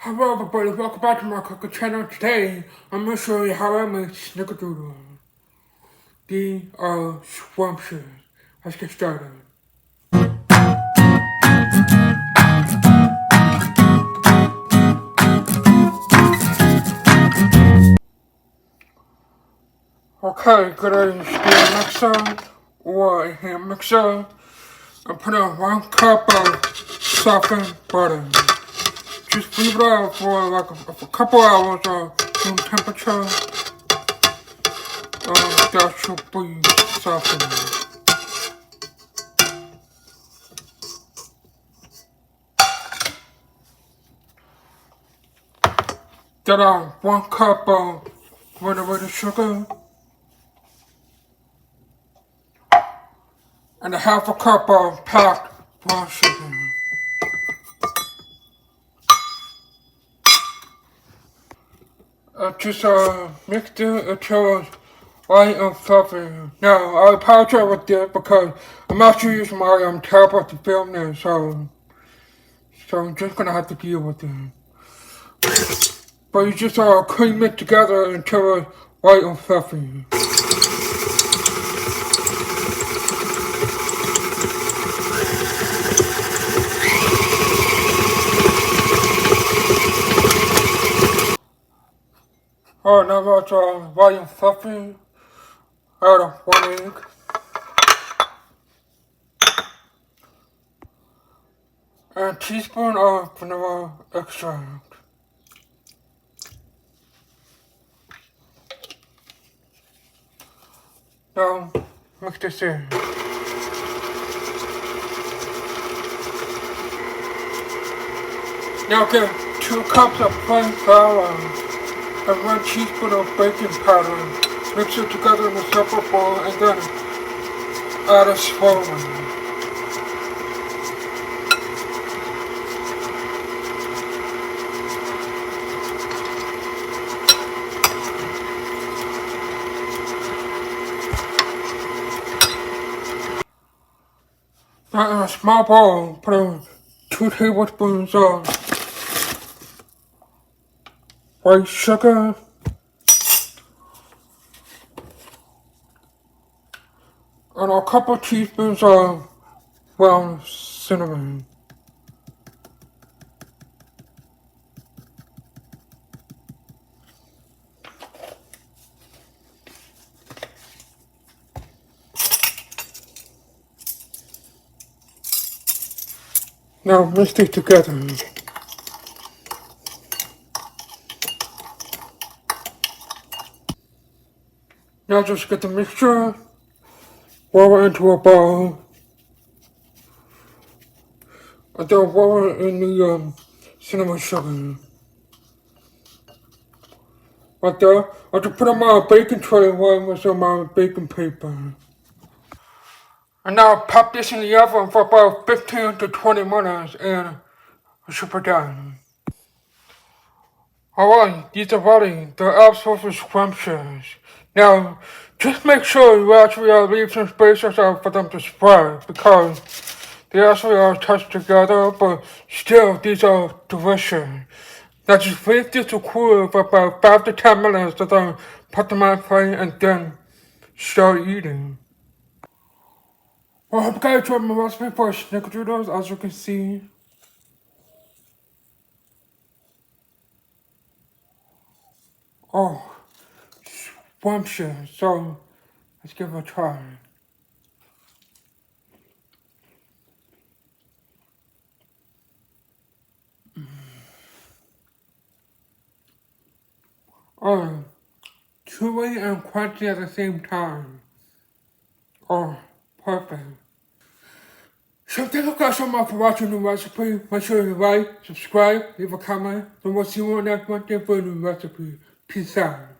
Hello everybody, welcome back to my cooking channel. Today, I'm going to show you how I make Snickerdoodles. These are scrumptious. Let's get started. Okay, get a steel mixer or a hand mixer and put in 1 cup of softened butter. Just leave it out for like a couple hours at room temperature. That should be softened. Get out 1 cup of granulated sugar and a half a cup of packed brown sugar. Just mix it until it's light and fluffy. Now, I apologize with this because I'm actually using my tablet to film this, so I'm just gonna have to deal with it. But you just cream it together until it's light and fluffy. Alright, now that it's light and fluffy, add 1 egg. And a teaspoon of vanilla extract. Now, mix this in. Now get 2 cups of plain flour and 1 teaspoon of baking powder. Mix it together in a separate bowl and then add a spoon. Now in a small bowl, put in 2 tablespoons of white sugar, and a couple teaspoons of ground cinnamon. Now mix it together. Now just get the mixture, roll it into a bowl, and then roll it in the cinnamon sugar. Right there, I just put on my baking tray with some my baking paper. And now pop this in the oven for about 15 to 20 minutes and it should be done. Alright, these are ready. They're absolutely scrumptious. Now, just make sure you actually leave some space aside for them to spread because they actually are touched together, but still, these are delicious. Now just leave this to cool for about 5 to 10 minutes and then put them on a plate and then start eating. Well, I hope you guys enjoyed my recipe for Snickerdoodles, as you can see. Oh, scrumptious. So, let's give it a try. Oh, chewy and crunchy at the same time. Oh, perfect. So thank you guys so much for watching the recipe. Make sure you like, subscribe, leave a comment, and we'll see you on next Monday for a new recipe. Peace out.